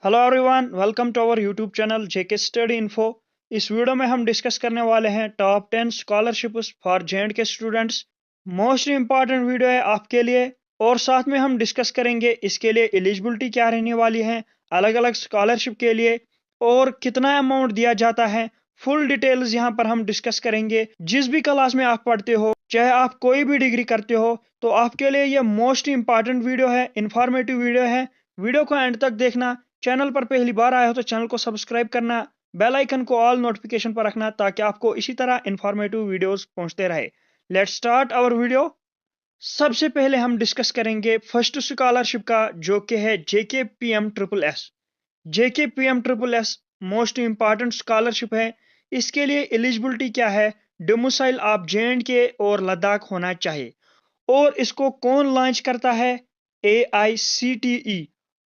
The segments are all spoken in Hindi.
Hello everyone, welcome to our YouTube channel JK study info. इस वीडियो में हम डिस्कस करने वाले हैं टॉप 10 स्कॉलरशिप्स फॉर जेएंड के स्टूडेंट्स। मोस्ट इंपॉर्टेंट वीडियो है आपके लिए। और साथ में हम डिस्कस करेंगे इसके लिए एलिजिबिलिटी क्या रहने वाली है अलग अलग स्कॉलरशिप के लिए, और कितना अमाउंट दिया जाता है। फुल डिटेल्स यहाँ पर हम डिस्कस करेंगे। जिस भी क्लास में आप पढ़ते हो, चाहे आप कोई भी डिग्री करते हो, तो आपके लिए ये मोस्ट इंपॉर्टेंट वीडियो है, इंफॉर्मेटिव वीडियो है। वीडियो को एंड तक देखना। चैनल पर पहली बार आए हो तो चैनल को सब्सक्राइब करना, बेल आइकन को ऑल नोटिफिकेशन पर रखना ताकि आपको इसी तरह इंफॉर्मेटिव वीडियोस पहुंचते रहे। Let's start our video. सबसे पहले हम डिस्कस करेंगे फर्स्ट स्कॉलरशिप का, जो कि है JK PM triple S. JK PM triple S most important scholarship है। इसके लिए एलिजिबिलिटी क्या है? डोमिसाइल आप जे और लद्दाख होना चाहिए। और इसको कौन लॉन्च करता है? AICTE,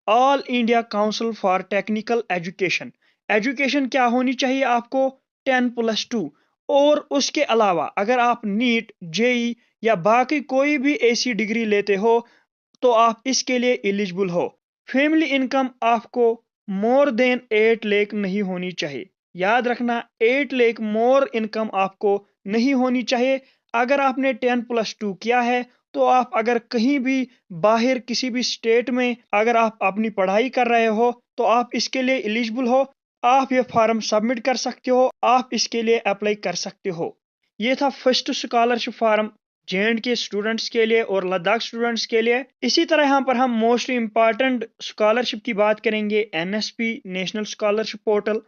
all India council for technical education. Education क्या होनी चाहिए आपको? 10+2। और उसके अलावा अगर आप नीट, जेई या बाकी कोई भी ऐसी डिग्री लेते हो तो आप इसके लिए एलिजिबल हो। फैमिली इनकम आपको मोर देन 8 लाख नहीं होनी चाहिए। याद रखना, 8 लाख मोर इनकम आपको नहीं होनी चाहिए। अगर आपने 10+2 किया है तो आप अगर कहीं भी बाहर किसी भी स्टेट में अगर आप अपनी पढ़ाई कर रहे हो तो आप इसके लिए एलिजिबल हो। आप ये फॉर्म सबमिट कर सकते हो, आप इसके लिए अप्लाई कर सकते हो। ये था फर्स्ट स्कॉलरशिप फॉर्म जे के स्टूडेंट्स के लिए और लद्दाख स्टूडेंट्स के लिए। इसी तरह यहाँ पर हम मोस्ट इंपॉर्टेंट स्कॉलरशिप की बात करेंगे, NSP नेशनल स्कॉलरशिप पोर्टल।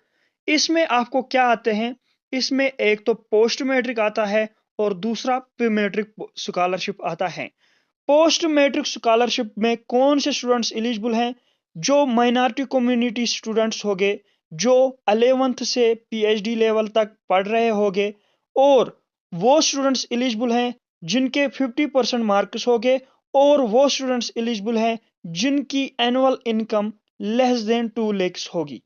इसमें आपको क्या आते हैं? इसमें एक तो पोस्ट मैट्रिक आता है और दूसरा प्री मैट्रिक स्कॉलरशिप आता है। पोस्ट मैट्रिक स्कॉलरशिप में कौन से स्टूडेंट्स एलिजिबल हैं? जो माइनॉरिटी कम्युनिटी स्टूडेंट्स होंगे, जो 11th से PhD लेवल तक पढ़ रहे होंगे, और वो स्टूडेंट्स एलिजिबल हैं जिनके 50% मार्क्स होंगे, और वो स्टूडेंट्स एलिजिबल हैं जिनकी annual income less than 2 lakhs होगी।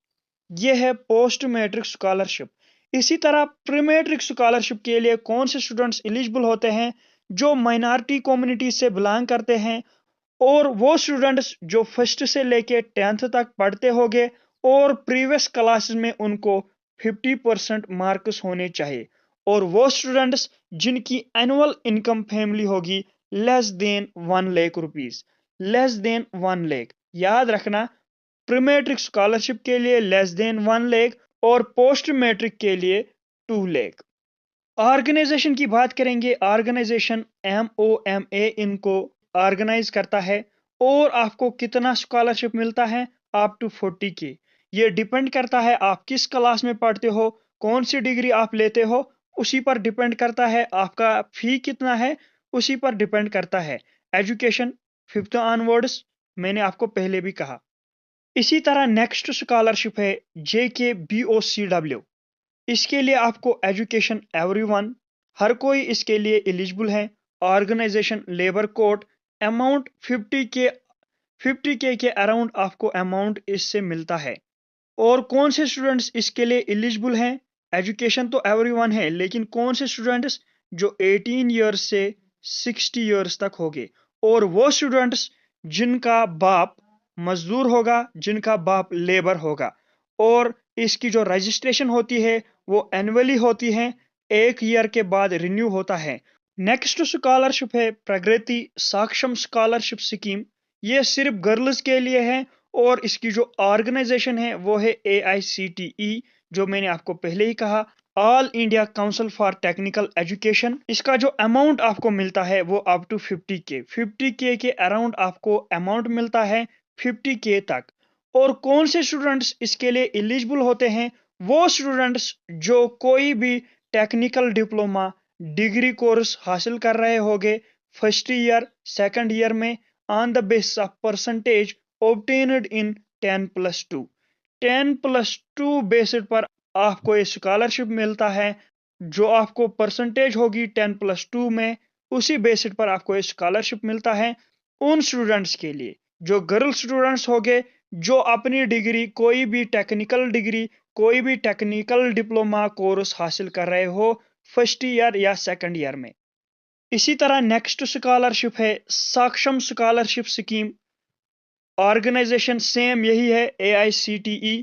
ये है पोस्ट मैट्रिक स्कॉलरशिप। इसी तरह प्री मैट्रिक स्कॉलरशिप के लिए कौन से स्टूडेंट्स एलिजिबल होते हैं? जो माइनॉरिटी कम्युनिटी से बिलोंग करते हैं, और वो स्टूडेंट्स जो फर्स्ट से लेके 10th तक पढ़ते होंगे और प्रीवियस क्लासेस में उनको 50% मार्क्स होने चाहिए, और वो स्टूडेंट्स जिनकी एनुअल इनकम फैमिली होगी less than 1 lakh rupees. Less than 1 lakh. याद रखना, प्री मैट्रिक स्कॉलरशिप के लिए लेस देन 1 लाख और पोस्ट मैट्रिक के लिए 2 लाख। ऑर्गेनाइजेशन की बात करेंगे। ऑर्गेनाइजेशन MOMA इनको ऑर्गेनाइज करता है। और आपको कितना स्कॉलरशिप मिलता है? Up to 40K। ये डिपेंड करता है आप किस क्लास में पढ़ते हो, कौन सी डिग्री आप लेते हो, उसी पर डिपेंड करता है। आपका फी कितना है, उसी पर डिपेंड करता है। एजुकेशन 5th ऑनवर्ड्स, मैंने आपको पहले भी कहा। इसी तरह नेक्स्ट स्कॉलरशिप है JKBOCW। इसके लिए आपको एजुकेशन एवरीवन, हर कोई इसके लिए एलिजिबल है। Organisation labour code, amount 50K के अराउंड आपको अमाउंट इससे मिलता है। और कौन से स्टूडेंट्स इसके लिए एलिजिबल हैं? एजुकेशन तो एवरीवन है, लेकिन कौन से स्टूडेंट्स? जो 18 ईयर्स से 60 ईयर्स तक होंगे, और वो स्टूडेंट्स जिनका बाप मजदूर होगा, जिनका बाप लेबर होगा। और इसकी जो रजिस्ट्रेशन होती है वो एनुअली होती है, 1 ईयर के बाद रिन्यू होता है। नेक्स्ट स्कॉलरशिप है प्रगति सक्षम स्कॉलरशिप स्कीम। ये सिर्फ गर्ल्स के लिए है, और इसकी जो ऑर्गेनाइजेशन है वो है AICTE, जो मैंने आपको पहले ही कहा, all India council for technical education. इसका जो अमाउंट आपको मिलता है वो अप टू 50K के अराउंड आपको अमाउंट मिलता है, 50K तक। और कौन से स्टूडेंट्स इसके लिए एलिजिबल होते हैं? वो स्टूडेंट्स जो कोई भी टेक्निकल डिप्लोमा डिग्री कोर्स हासिल कर रहे होंगे फर्स्ट ईयर, सेकंड ईयर में, on the basis of percentage obtained in 10+2। 10+2 basis पर आपको ये स्कॉलरशिप मिलता है। जो आपको परसेंटेज होगी 10+2 में, उसी बेसिस पर आपको ये स्कॉलरशिप मिलता है। उन स्टूडेंट्स के लिए जो गर्ल स्टूडेंट्स होंगे, जो अपनी डिग्री कोई भी टेक्निकल डिग्री, कोई भी टेक्निकल डिप्लोमा कोर्स हासिल कर रहे हो फर्स्ट ईयर या सेकंड ईयर में। इसी तरह नेक्स्ट स्कॉलरशिप है सक्षम स्कॉलरशिप स्कीम। ऑर्गेनाइजेशन सेम यही है AICTE।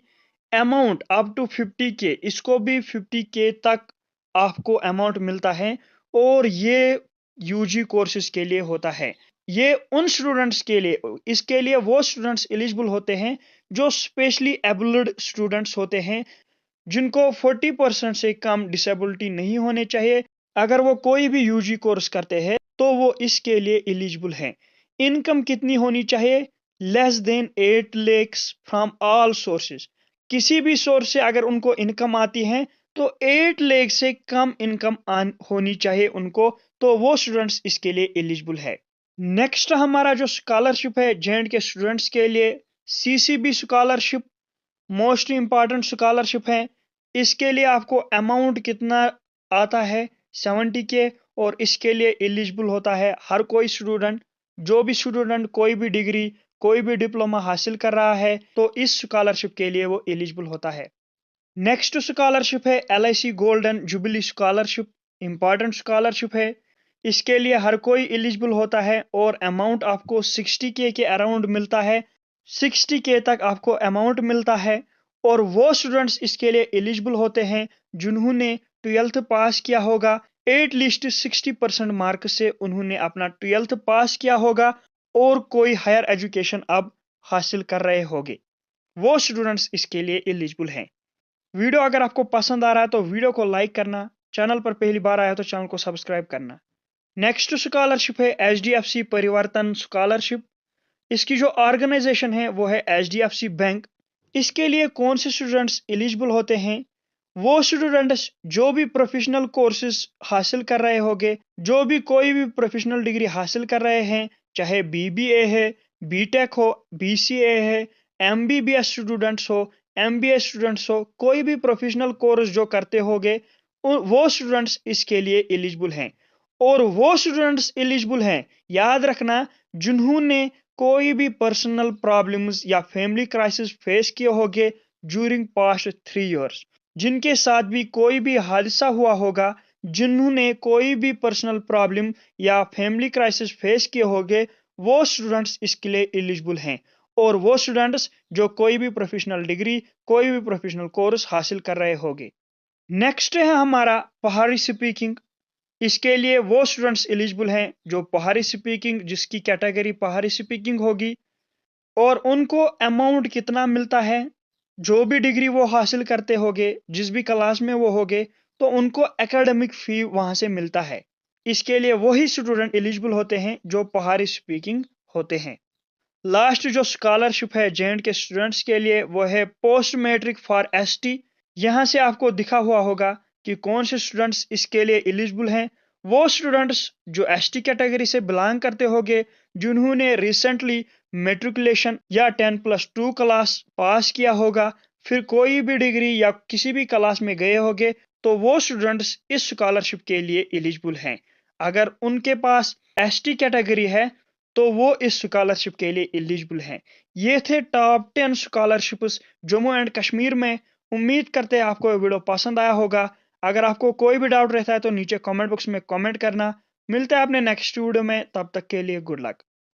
Amount up to 50K, इसको भी 50K तक आपको अमाउंट मिलता है और ये यूजी कोर्सेज के लिए होता है। ये उन स्टूडेंट्स के लिए, इसके लिए वो स्टूडेंट्स एलिजिबल होते हैं जो स्पेशली एबल्ड स्टूडेंट्स होते हैं, जिनको 40% से कम डिसेबिलिटी नहीं होने चाहिए। अगर वो कोई भी यूजी कोर्स करते हैं तो वो इसके लिए एलिजिबल हैं। इनकम कितनी होनी चाहिए? Less than 8 lakhs from all sources. किसी भी सोर्स से अगर उनको इनकम आती है तो 8 लाख से कम इनकम होनी चाहिए उनको, तो वो स्टूडेंट्स इसके लिए एलिजिबल है। नेक्स्ट हमारा जो स्कॉलरशिप है जेएंड के स्टूडेंट्स के लिए, CCB scholarship most important scholarship है। इसके लिए आपको अमाउंट कितना आता है? 70K, और इसके लिए एलिजिबल होता है हर कोई स्टूडेंट। जो भी स्टूडेंट कोई भी डिग्री, कोई भी डिप्लोमा हासिल कर रहा है तो इस स्कॉलरशिप के लिए वो एलिजिबल होता है। नेक्स्ट स्कॉलरशिप है LIC golden jubilee scholarship. Important scholarship है। इसके लिए हर कोई एलिजिबल होता है और अमाउंट आपको 60K के अराउंड मिलता है। 60K तक आपको अमाउंट मिलता है और वो स्टूडेंट्स इसके लिए एलिजिबल होते हैं जिन्होंने 12th पास किया होगा, एटलीस्ट 60% मार्क से उन्होंने अपना 12th पास किया होगा और कोई हायर एजुकेशन अब हासिल कर रहे होंगे, वो स्टूडेंट्स इसके लिए एलिजिबल हैं। वीडियो अगर आपको पसंद आ रहा है तो वीडियो को लाइक करना, चैनल पर पहली बार आया तो चैनल को सब्सक्राइब करना। नेक्स्ट स्कॉलरशिप है HDFC परिवर्तन स्कॉलरशिप। इसकी जो ऑर्गेनाइजेशन है वो है HDFC बैंक। इसके लिए कौन से स्टूडेंट्स एलिजिबल होते हैं? वो स्टूडेंट्स जो भी प्रोफेशनल कोर्सेज हासिल कर रहे होंगे, जो भी कोई भी प्रोफेशनल डिग्री हासिल कर रहे हैं, चाहे BBA है, BTech हो, BCA है, MBBS स्टूडेंट्स हो, MBA स्टूडेंट्स हो, कोई भी प्रोफेशनल कोर्स जो करते होंगे वो स्टूडेंट्स इसके लिए एलिजिबल हैं। और वो स्टूडेंट्स एलिजिबल हैं, याद रखना, जिन्होंने कोई भी पर्सनल प्रॉब्लम्स या फैमिली क्राइसिस फेस किए होंगे ड्यूरिंग पास्ट 3 इयर्स, जिनके साथ भी कोई भी हादसा हुआ होगा, जिन्होंने कोई भी पर्सनल प्रॉब्लम या फैमिली क्राइसिस फेस किए होंगे, वो स्टूडेंट्स इसके लिए एलिजिबल हैं। और वो स्टूडेंट्स जो कोई भी प्रोफेशनल डिग्री, कोई भी प्रोफेशनल कोर्स हासिल कर रहे होंगे। नेक्स्ट है हमारा पहाड़ी स्पीकिंग। इसके लिए वो स्टूडेंट्स एलिजिबल हैं जो पहाड़ी स्पीकिंग, जिसकी कैटेगरी पहाड़ी स्पीकिंग होगी। और उनको अमाउंट कितना मिलता है? जो भी डिग्री वो हासिल करते होंगे, जिस भी क्लास में वो होंगे, तो उनको एकेडमिक फी वहां से मिलता है। इसके लिए वही स्टूडेंट एलिजिबल होते हैं जो पहाड़ी स्पीकिंग होते हैं। लास्ट जो स्कॉलरशिप है जेएंड के स्टूडेंट्स के लिए वो है पोस्ट मैट्रिक फॉर ST। यहाँ से आपको दिखा हुआ होगा कि कौन से स्टूडेंट्स इसके लिए एलिजिबल हैं। वो स्टूडेंट्स जो ST कैटेगरी से बिलोंग करते होंगे, जिन्होंने रिसेंटली मेट्रिकुलेशन या 10+2 क्लास पास किया होगा, फिर कोई भी डिग्री या किसी भी क्लास में गए होंगे, तो वो स्टूडेंट्स इस स्कॉलरशिप के लिए एलिजिबल हैं। अगर उनके पास ST कैटेगरी है तो वो इस स्कॉलरशिप के लिए एलिजिबल हैं। ये थे top 10 scholarships Jammu and Kashmir में। उम्मीद करते हैं आपको ये वीडियो पसंद आया होगा। अगर आपको कोई भी डाउट रहता है तो नीचे कमेंट बॉक्स में कमेंट करना। मिलते हैं अपने नेक्स्ट वीडियो में, तब तक के लिए गुड लक।